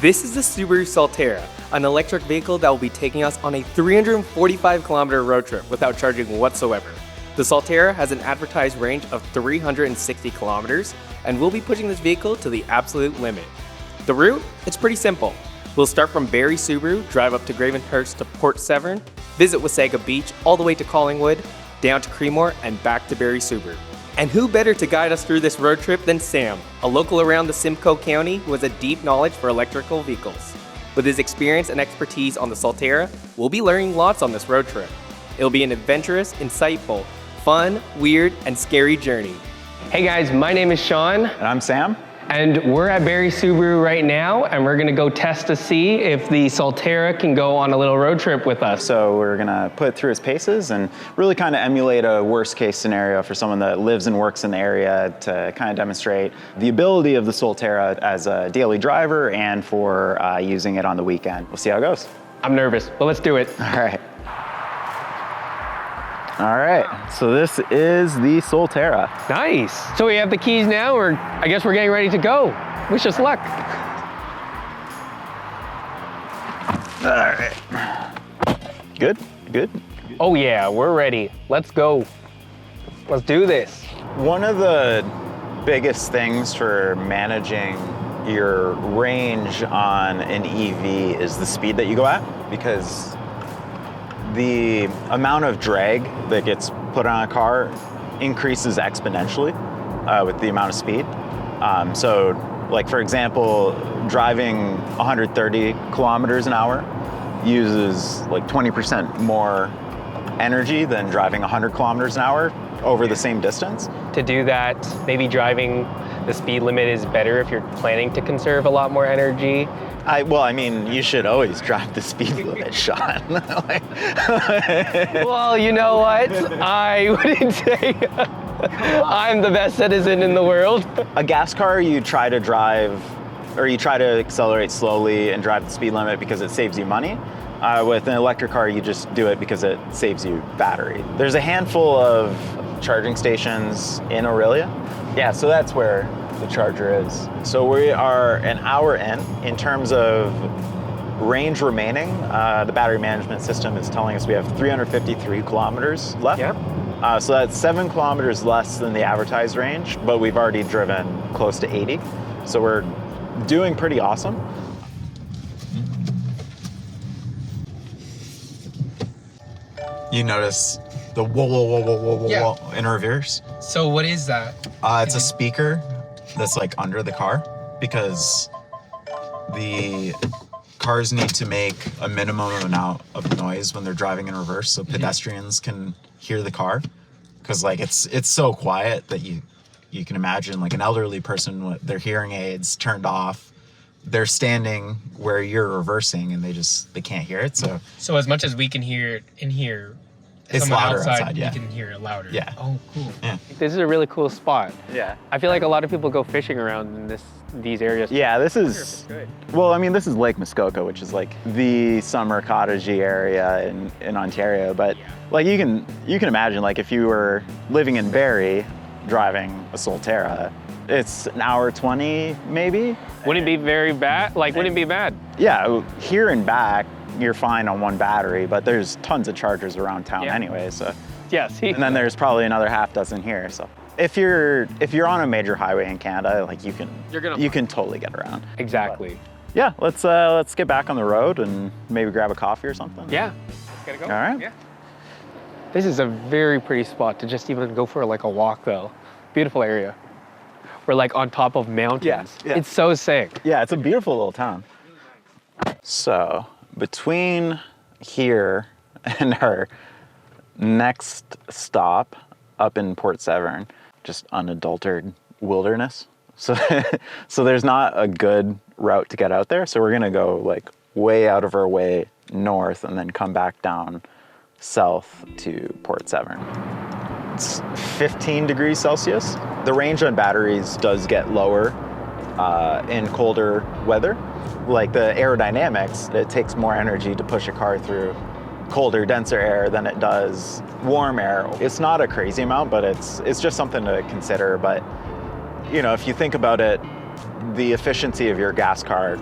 This is the Subaru Solterra, an electric vehicle that will be taking us on a 345-kilometer road trip without charging whatsoever. The Solterra has an advertised range of 360 kilometers, and we'll be pushing this vehicle to the absolute limit. The route? It's pretty simple. We'll start from Barrie Subaru, drive up to Gravenhurst to Port Severn, visit Wasaga Beach all the way to Collingwood, down to Creemore, and back to Barrie Subaru. And who better to guide us through this road trip than Sam, a local around the Simcoe County who has a deep knowledge for electrical vehicles. With his experience and expertise on the Solterra, we'll be learning lots on this road trip. It'll be an adventurous, insightful, fun, weird, and scary journey. Hey guys, my name is Sean. And I'm Sam. And we're at Barrie Subaru right now, and we're gonna go test to see if the Solterra can go on a little road trip with us. So we're gonna put it through its paces and really kind of emulate a worst case scenario for someone that lives and works in the area to kind of demonstrate the ability of the Solterra as a daily driver and for using it on the weekend. We'll see how it goes. I'm nervous, but let's do it. All right, so this is the Solterra. Nice. So we have the keys now, or I guess we're getting ready to go. Wish us luck. All right. Good. Oh yeah, we're ready. Let's go. Let's do this. One of the biggest things for managing your range on an EV is the speed that you go at, because the amount of drag that gets put on a car increases exponentially with the amount of speed. So like for example, driving 130 kilometers an hour uses like 20% more energy than driving 100 kilometers an hour over the same distance. To do that, maybe driving the speed limit is better if you're planning to conserve a lot more energy. Well, I mean, you should always drive the speed limit, Sean. Well, you know what? I wouldn't say I'm the best citizen in the world. A gas car, you try to drive, or you try to accelerate slowly and drive the speed limit because it saves you money. With an electric car, you just do it because it saves you battery. There's a handful of charging stations in Aurelia. Yeah, so that's where the charger is. So we are an hour in terms of range remaining. The battery management system is telling us we have 353 kilometers left. Yep. So that's 7 kilometers less than the advertised range, but we've already driven close to 80. So we're doing pretty awesome. You notice the whoa in reverse? So what is that? It's a speaker that's like under the car, because the cars need to make a minimum amount of noise when they're driving in reverse so pedestrians can hear the car, because like it's so quiet that you can imagine like an elderly person with their hearing aids turned off, they're standing where you're reversing and they can't hear it. So as much as we can hear it in here, it's louder outside, yeah. You can hear it louder. Yeah. Oh, cool. Yeah. This is a really cool spot. Yeah. I feel like a lot of people go fishing around in these areas. Yeah, this is, well, I mean, this is Lake Muskoka, which is like the summer cottagey area in Ontario. But like you can imagine, like if you were living in Barrie driving a Solterra, it's an hour 20 maybe. Wouldn't it be very bad? Like, wouldn't it be bad? Yeah, here and back, you're fine on one battery, but there's tons of chargers around town anyway. So yeah, see? And then there's probably another half dozen here. So if you're on a major highway in Canada, like you can totally get around. Exactly. But yeah, let's get back on the road and maybe grab a coffee or something. Yeah. Gotta go. All right. Yeah. This is a very pretty spot to just even go for like a walk though. Beautiful area. We're like on top of mountains. Yeah. It's so sick. Yeah, it's a beautiful little town. So between here and our next stop up in Port Severn, just unadulterated wilderness. So there's not a good route to get out there. So we're gonna go like way out of our way north and then come back down south to Port Severn. It's 15 degrees Celsius. The range on batteries does get lower in colder weather. Like the aerodynamics, it takes more energy to push a car through colder, denser air than it does warm air. It's not a crazy amount, but it's just something to consider. But you know, if you think about it, the efficiency of your gas car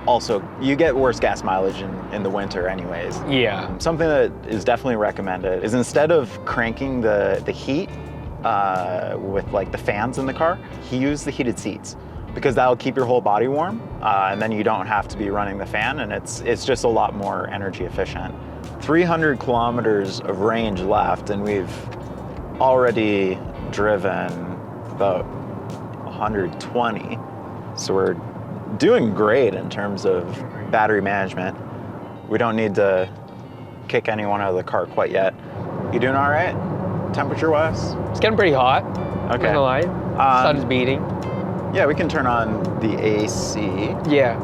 also, you get worse gas mileage in the winter anyways. Yeah. Something that is definitely recommended is instead of cranking the heat with like the fans in the car, use the heated seats, because that'll keep your whole body warm, and then you don't have to be running the fan, and it's just a lot more energy efficient. 300 kilometers of range left, and we've already driven about 120. So we're doing great in terms of battery management. We don't need to kick anyone out of the car quite yet. You doing all right, temperature-wise? It's getting pretty hot. Okay. Not gonna lie. Sun's beating. Yeah, we can turn on the AC Yeah.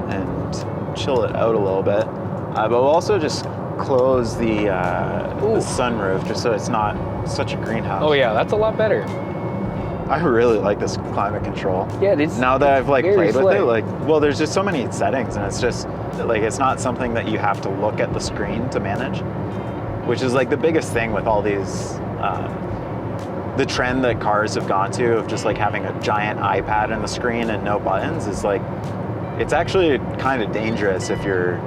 and chill it out a little bit. But we'll also just close the sunroof just so it's not such a greenhouse. Oh yeah, that's a lot better. I really like this climate control. Yeah, it is. Now that I've like very played with slick. it, like, well, there's just so many settings, and it's just like, it's not something that you have to look at the screen to manage, which is like the biggest thing with all these, the trend that cars have gone to of just like having a giant iPad in the screen and no buttons is like, it's actually kind of dangerous if you're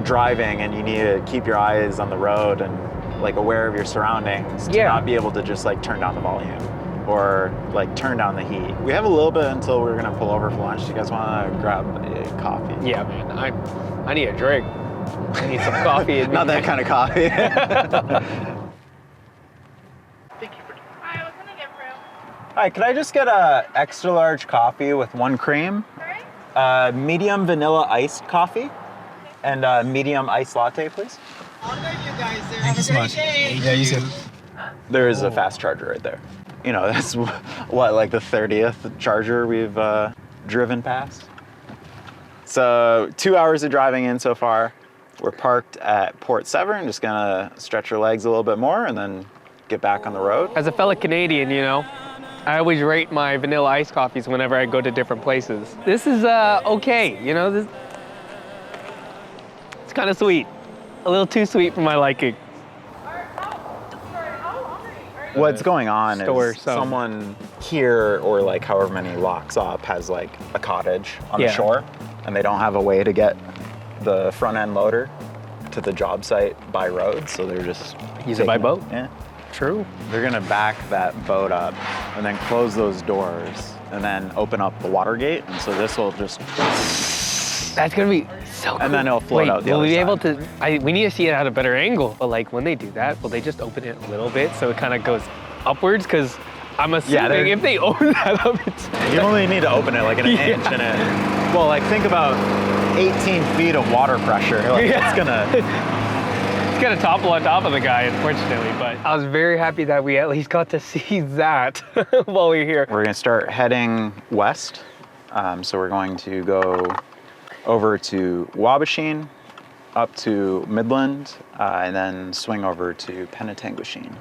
driving and you need to keep your eyes on the road and like aware of your surroundings to not be able to just like turn down the volume or like turn down the heat. We have a little bit until we're gonna pull over for lunch. Do you guys want to grab a coffee? Yeah, man. I need a drink. I need some coffee. In me. Not that kind of coffee. Hi, what can I get for you? Hi, could I just get a extra large coffee with 1 cream, Sorry? medium vanilla iced coffee, and medium iced latte, please? All good, you guys. Have a great day. Yeah, you too. There is a fast charger right there. You know, that's what, like the 30th charger we've driven past. So 2 hours of driving in so far. We're parked at Port Severn, just gonna stretch our legs a little bit more and then get back on the road. As a fellow Canadian, you know, I always rate my vanilla iced coffees whenever I go to different places. This is okay, you know, it's kind of sweet. A little too sweet for my liking. What's going on Store, is so- someone here, or like however many locks up, has like a cottage on the Yeah. shore, and they don't have a way to get the front end loader to the job site by road, so they're just Use it by taking boat. Yeah. True. They're gonna back that boat up and then close those doors and then open up the water gate, and so this will just, That's gonna be so cool. and then it'll float Wait, out the will other we be side. able to, we need to see it at a better angle, but like when they do that, will they just open it a little bit so it kind of goes upwards? Because I'm assuming they're- if they open that up, it's... You only need to open it like an Yeah. inch, and it, well, like think about 18 feet of water pressure. Like, Yeah. it's gonna, It's gonna topple on top of the guy, unfortunately, but I was very happy that we at least got to see that while we were here. we're gonna start heading west. So we're going to go over to Wabashine, up to Midland, and then swing over to Penetanguishene.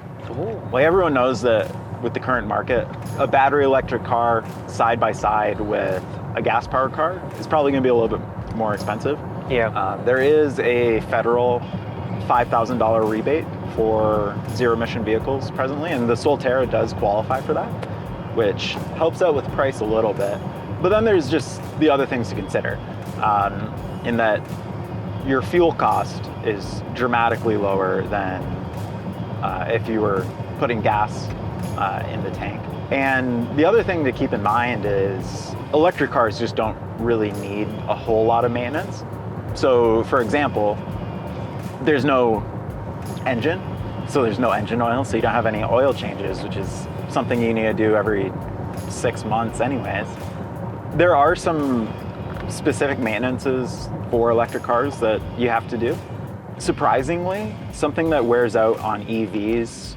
Well, everyone knows that with the current market, a battery electric car side by side with a gas powered car is probably gonna be a little bit more expensive. Yeah. There is a federal $5,000 rebate for zero emission vehicles presently, and the Solterra does qualify for that, which helps out with price a little bit. But then there's just the other things to consider, in that your fuel cost is dramatically lower than if you were putting gas in the tank. And the other thing to keep in mind is electric cars just don't really need a whole lot of maintenance. So for example, there's no engine, so there's no engine oil, so you don't have any oil changes, which is something you need to do every 6 months anyways. There are some specific maintenances for electric cars that you have to do. Surprisingly, something that wears out on EVs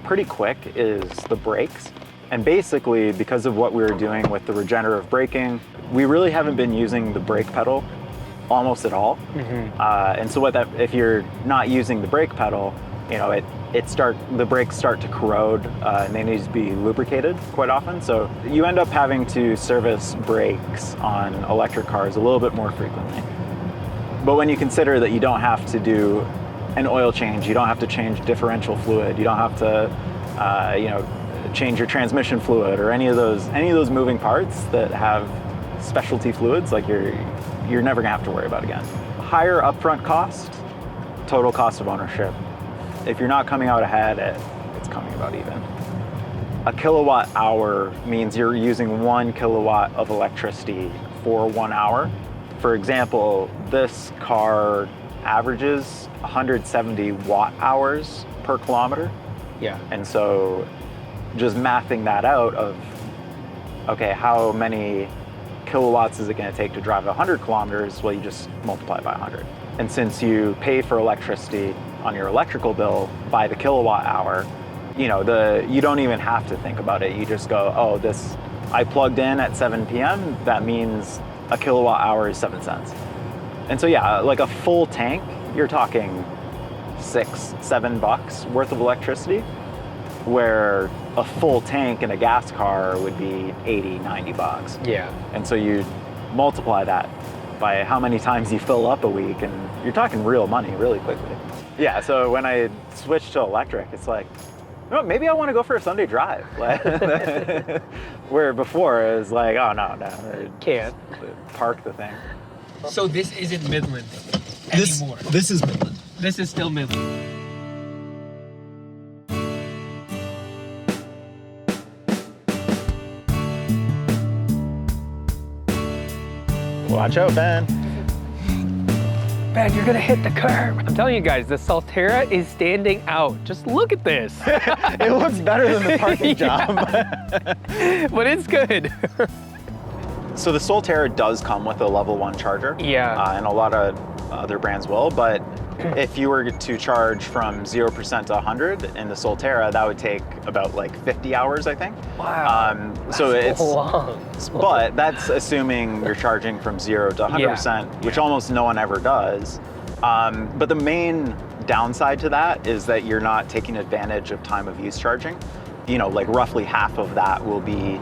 pretty quick is the brakes. And basically, because of what we were doing with the regenerative braking, we really haven't been using the brake pedal almost at all. And so if you're not using the brake pedal, you know, the brakes start to corrode, and they need to be lubricated quite often. So you end up having to service brakes on electric cars a little bit more frequently. But when you consider that you don't have to do an oil change, you don't have to change differential fluid, you don't have to, change your transmission fluid or any of those moving parts that have specialty fluids, like you're never gonna have to worry about again. Higher upfront cost, total cost of ownership. If you're not coming out ahead, it's coming about even. A kilowatt hour means you're using 1 kilowatt of electricity for 1 hour. For example, this car averages 170 watt hours per kilometer. Yeah. And so just mathing that out of, okay, how many kilowatts is it going to take to drive 100 kilometers? Well, you just multiply by 100. And since you pay for electricity on your electrical bill by the kilowatt hour, you know, you don't even have to think about it. You just go, oh, this, I plugged in at 7 p.m. That means a kilowatt hour is 7 cents. And so yeah, like a full tank, you're talking $6-7 worth of electricity, where a full tank in a gas car would be $80-90. Yeah. And so you multiply that by how many times you fill up a week, and you're talking real money really quickly. Yeah, so when I switched to electric, it's like, oh, maybe I want to go for a Sunday drive. Where before it was like, oh no, Can't. park the thing. So this isn't Midland anymore. This is Midland. This is still Midland. Watch out, Ben. Ben, you're gonna hit the curb. I'm telling you guys, the Solterra is standing out. Just look at this. It looks better than the parking job. But it's good. So the Solterra does come with a level 1 charger. Yeah. And a lot of other brands will, but if you were to charge from 0% to 100 in the Solterra, that would take about like 50 hours, I think. Wow. So it's long. But that's assuming you're charging from 0 to 100%, which almost no one ever does. But the main downside to that is that you're not taking advantage of time of use charging. You know, like roughly half of that will be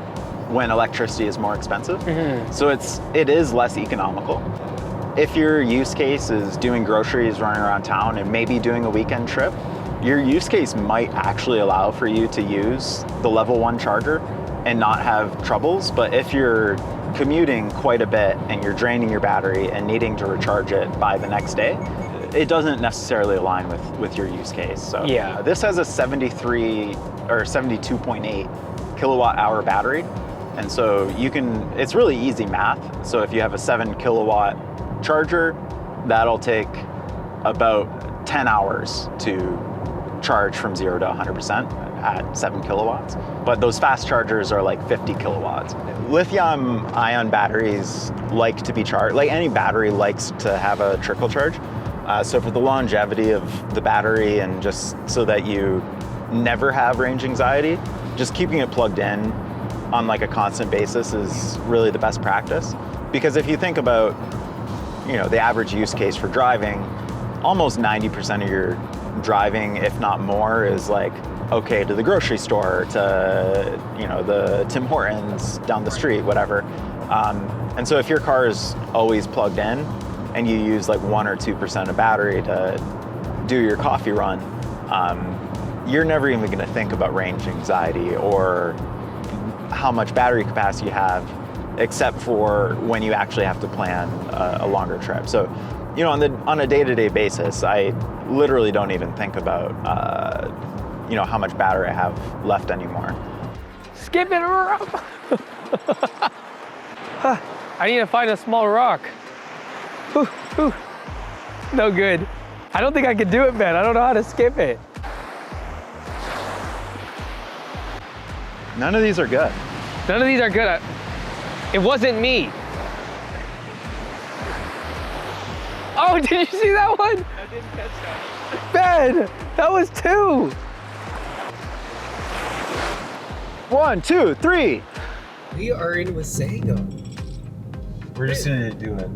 when electricity is more expensive. So it is less economical. If your use case is doing groceries, running around town, and maybe doing a weekend trip, your use case might actually allow for you to use the level 1 charger and not have troubles. But if you're commuting quite a bit and you're draining your battery and needing to recharge it by the next day, it doesn't necessarily align with your use case. So yeah. This has a 73 or 72.8 kilowatt hour battery. And so it's really easy math. So if you have a 7 kilowatt charger, that'll take about 10 hours to charge from 0 to 100% at 7 kilowatts. But those fast chargers are like 50 kilowatts. Lithium ion batteries like to be charged, like any battery likes to have a trickle charge. So for the longevity of the battery and just so that you never have range anxiety, just keeping it plugged in on like a constant basis is really the best practice. Because if you think about, you know, the average use case for driving, almost 90% of your driving, if not more, is like, okay, to the grocery store, to, you know, the Tim Hortons down the street, whatever. And so if your car is always plugged in and you use like 1 or 2% of battery to do your coffee run, you're never even gonna think about range anxiety or how much battery capacity you have, except for when you actually have to plan a longer trip. So, you know, on a day-to-day basis, I literally don't even think about, you know, how much battery I have left anymore. Skip it or up. I need to find a small rock. Whew, whew. No good. I don't think I can do it, man. I don't know how to skip it. None of these are good. None of these are good. It wasn't me. Oh, did you see that one? I didn't catch that. Ben, that was 2. 1, 2, 3. We are in Wasago. We're just gonna do a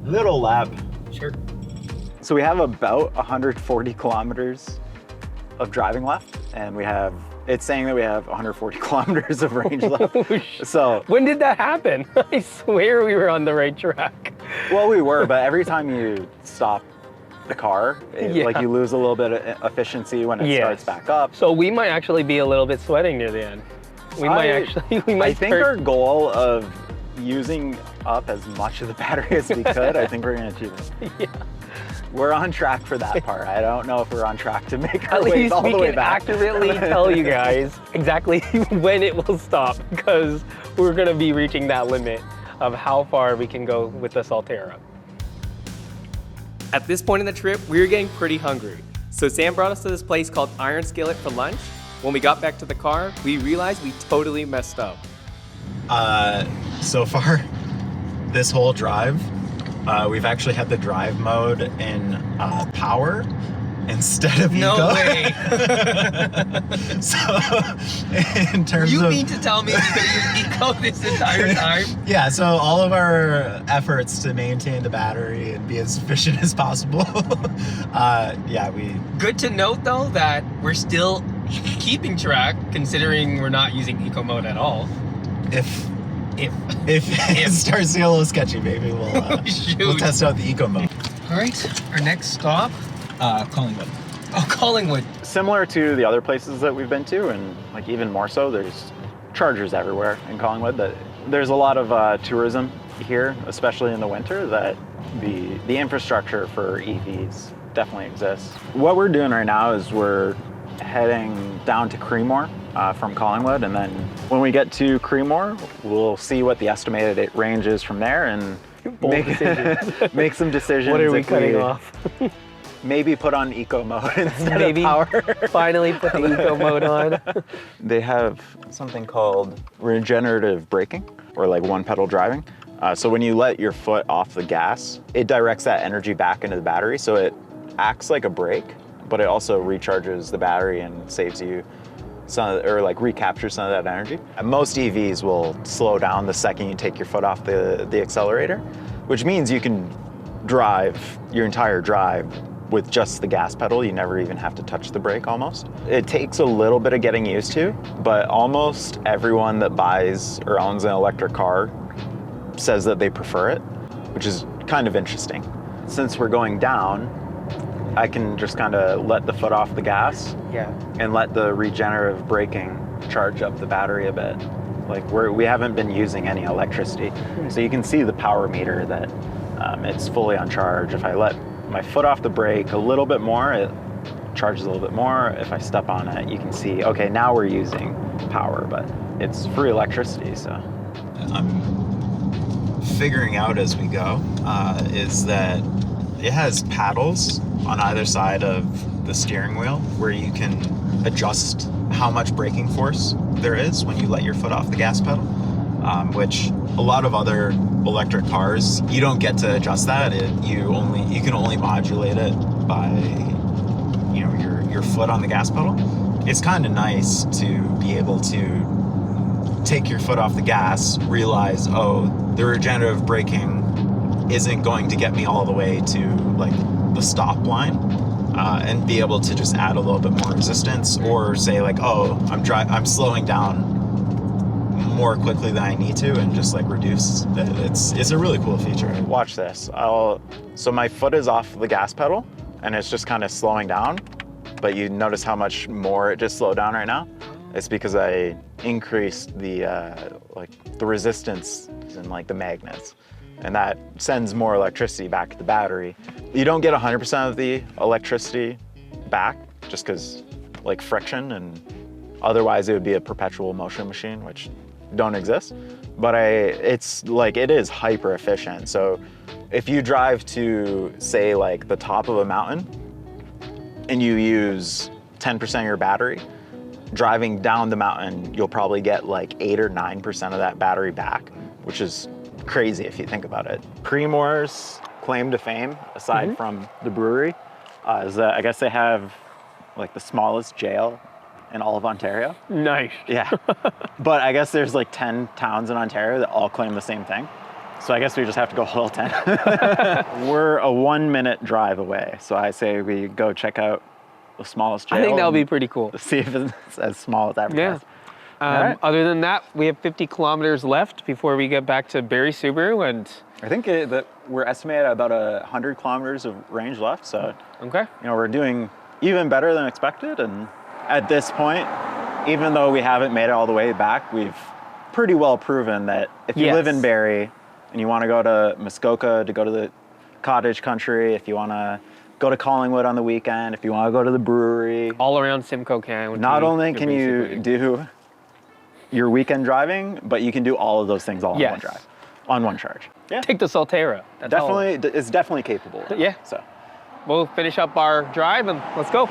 Little lap. Sure. So we have about 140 kilometers of driving left, and it's saying that we have 140 kilometers of range left. So, when did that happen? I swear we were on the right track. well, we were, but every time you stop the car, like you lose a little bit of efficiency when it starts back up. So we might actually be a little bit sweating near the end. We might I think our goal of using up as much of the battery as we could, I think we're gonna achieve it. Yeah. We're on track for that part. I don't know if we're on track to make our At way least all we the way can back. accurately tell you guys exactly when it will stop, because we're gonna be reaching that limit of how far we can go with the Solterra. At this point in the trip, we were getting pretty hungry. So Sam brought us to this place called Iron Skillet for lunch. When we got back to the car, we realized we totally messed up. So far, this whole drive, we've actually had the drive mode in power instead of eco. No way. So, in terms You of mean to tell me you're gonna use eco this entire time? yeah, so all of our efforts to maintain the battery and be as efficient as possible, yeah, we Good to note though that we're still keeping track considering we're not using eco mode at all. if If it starts to get a little sketchy, maybe we'll Shoot. test out the eco mode. All right, our next stop. Collingwood. Oh, Collingwood. Similar to the other places that we've been to, and like even more so, there's chargers everywhere in Collingwood. That there's a lot of tourism here, especially in the winter, that the infrastructure for EVs definitely exists. What we're doing right now is we're heading down to Creemore from Collingwood, and then when we get to Creemore, we'll see what the estimated range is from there and Bold decisions. make some decisions. What are we if cutting off? Maybe put on eco mode instead Maybe of power. finally put the eco mode on. They have something called regenerative braking, or like one pedal driving. So when you let your foot off the gas, it directs that energy back into the battery. So it acts like a brake, but it also recharges the battery and saves you or like recaptures some of that energy. And most EVs will slow down the second you take your foot off the accelerator, which means you can drive your entire drive with just the gas pedal. You never even have to touch the brake almost. It takes a little bit of getting used to, but almost everyone that buys or owns an electric car says that they prefer it, which is kind of interesting. Since we're going down, I can just kind of let the foot off the gas Yeah. and let the regenerative braking charge up the battery a bit. Like we haven't been using any electricity. So you can see the power meter that it's fully on charge. If I let my foot off the brake a little bit more, it charges a little bit more. If I step on it, you can see, okay, now we're using power, but it's free electricity, so. I'm figuring out as we go is that it has paddles on either side of the steering wheel where you can adjust how much braking force there is when you let your foot off the gas pedal, which a lot of other electric cars, you don't get to adjust that. You can only modulate it by your foot on the gas pedal. It's kind of nice to be able to take your foot off the gas, realize, oh, the regenerative braking isn't going to get me all the way to like the stop line, and be able to just add a little bit more resistance, or say like, oh, I'm slowing down more quickly than I need to, and just like reduce. It's a really cool feature. Watch this. So my foot is off the gas pedal and it's just kind of slowing down, but you notice how much more it just slowed down right now? It's because I increased the resistance and like the magnets, and that sends more electricity back to the battery. You don't get 100% of the electricity back just because like friction, and otherwise it would be a perpetual motion machine, which don't exist. But it is hyper efficient. So if you drive to say like the top of a mountain and you use 10% of your battery, driving down the mountain, you'll probably get like 8 or 9% of that battery back, which is crazy if you think about it. Creemore's claim to fame, aside from the brewery, is that I guess they have like the smallest jail in all of Ontario. Nice. Yeah. But I guess there's like 10 towns in Ontario that all claim the same thing. So I guess we just have to go all 10. We're a 1-minute drive away. So I say we go check out the smallest jail. I think that'll be pretty cool. See if it's as small as Yeah. advertised. Alright. Other than that, we have 50 kilometers left before we get back to Barrie Subaru, and I think that we're estimated at about 100 kilometers of range left. So, okay. we're doing even better than expected. And at this point, even though we haven't made it all the way back, we've pretty well proven that if you live in Barrie and you want to go to Muskoka to go to the cottage country, if you want to go to Collingwood on the weekend, if you want to go to the brewery. All around Simcoe County. Not only you're can you basically- do your weekend driving, but you can do all of those things all on Yes. one drive, on one charge. Yeah, Take the Solterra. That's all. definitely, it's definitely capable. Yeah. So, We'll finish up our drive and let's go.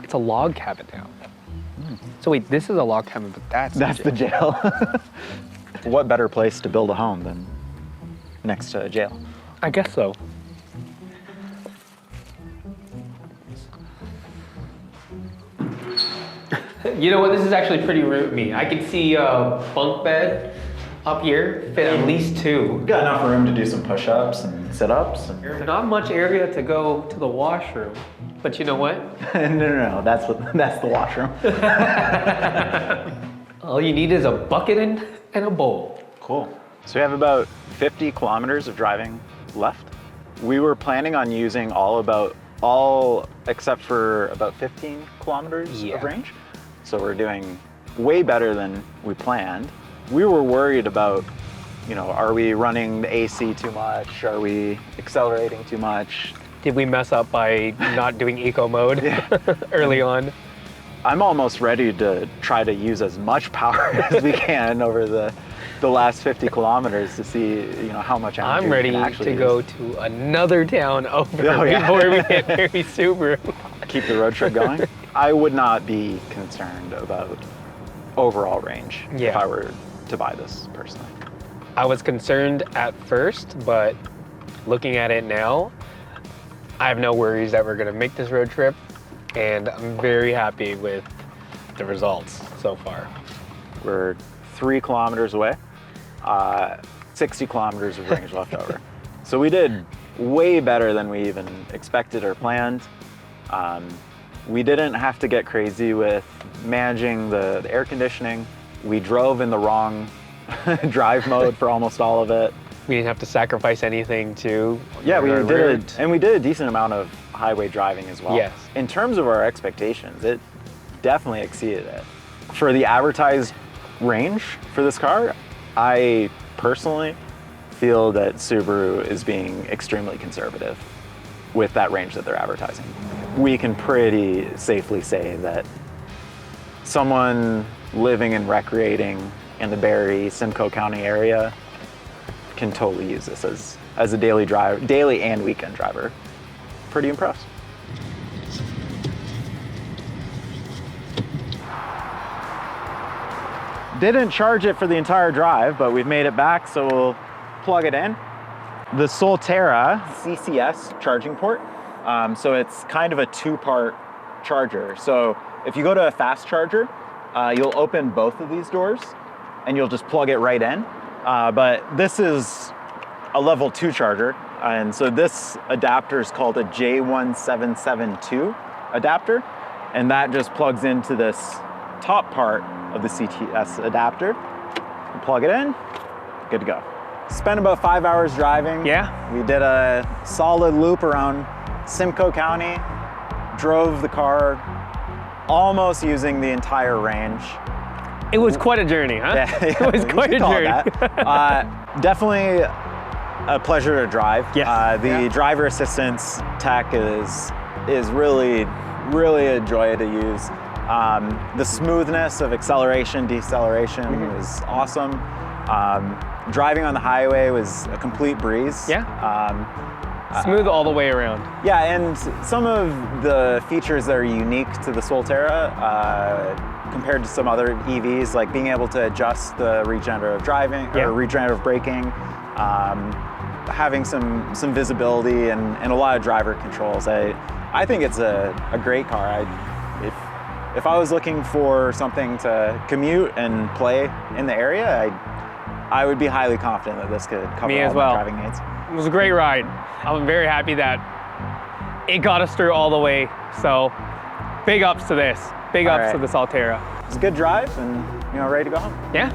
It's a log cabin now. So wait, this is a log cabin, but that's the jail. What better place to build a home than next to a jail? I guess so. You know what? This is actually pretty roomy. I can see a bunk bed up here, fit at least 2. We've got enough room to do some push-ups and sit-ups. And... There's not much area to go to the washroom, but you know what? no, that's the washroom. All you need is a bucket and a bowl. Cool. So we have about 50 kilometers of driving left. We were planning on using all except for about 15 kilometers of range. So we're doing way better than we planned. We were worried about, are we running the AC too much? Are we accelerating too much? Did we mess up by not doing eco mode early on? I'm almost ready to try to use as much power as we can over the last 50 kilometers to see, how much energy I'm ready we can actually to use. go to another town over Oh, yeah. before we hit Barrie Subaru. Keep the road trip going. I would not be concerned about overall range if Yeah. I were to buy this personally. I was concerned at first, but looking at it now, I have no worries that we're gonna make this road trip, and I'm very happy with the results so far. We're 3 kilometers away, 60 kilometers of range left over. So we did way better than we even expected or planned. We didn't have to get crazy with managing the air conditioning. We drove in the wrong drive mode for almost all of it. We didn't have to sacrifice anything to. Yeah, we our did route. and we did a decent amount of highway driving as well. Yes. In terms of our expectations, it definitely exceeded it. For the advertised range for this car, I personally feel that Subaru is being extremely conservative with that range that they're advertising. We can pretty safely say that someone living and recreating in the Barrie, Simcoe County area can totally use this as a daily and weekend driver. Pretty impressed. Didn't charge it for the entire drive, but we've made it back, so we'll plug it in. The Solterra CCS charging port. So it's kind of a 2-part charger. So if you go to a fast charger, you'll open both of these doors and you'll just plug it right in. But this is a level 2 charger. And so this adapter is called a J1772 adapter. And that just plugs into this top part of the CTS adapter. You plug it in, good to go. Spent about 5 hours driving. Yeah. We did a solid loop around Simcoe County, drove the car almost using the entire range. It was quite a journey, huh? Yeah, It was you quite could a call it journey. that. Definitely a pleasure to drive. Yes. The driver assistance tech is really a joy to use. The smoothness of acceleration, deceleration was awesome. Driving on the highway was a complete breeze. Yeah. Smooth all the way around. Yeah, and some of the features that are unique to the Solterra compared to some other EVs, like being able to adjust the regenerative driving or regenerative braking, having some visibility and a lot of driver controls. I think it's a great car. If I was looking for something to commute and play in the area, I would be highly confident that this could cover Me all as my well. driving needs. It was a great ride. I'm very happy that it got us through all the way. So big ups to this. Big All ups right. to the Solterra. It's a good drive and ready to go home. Yeah.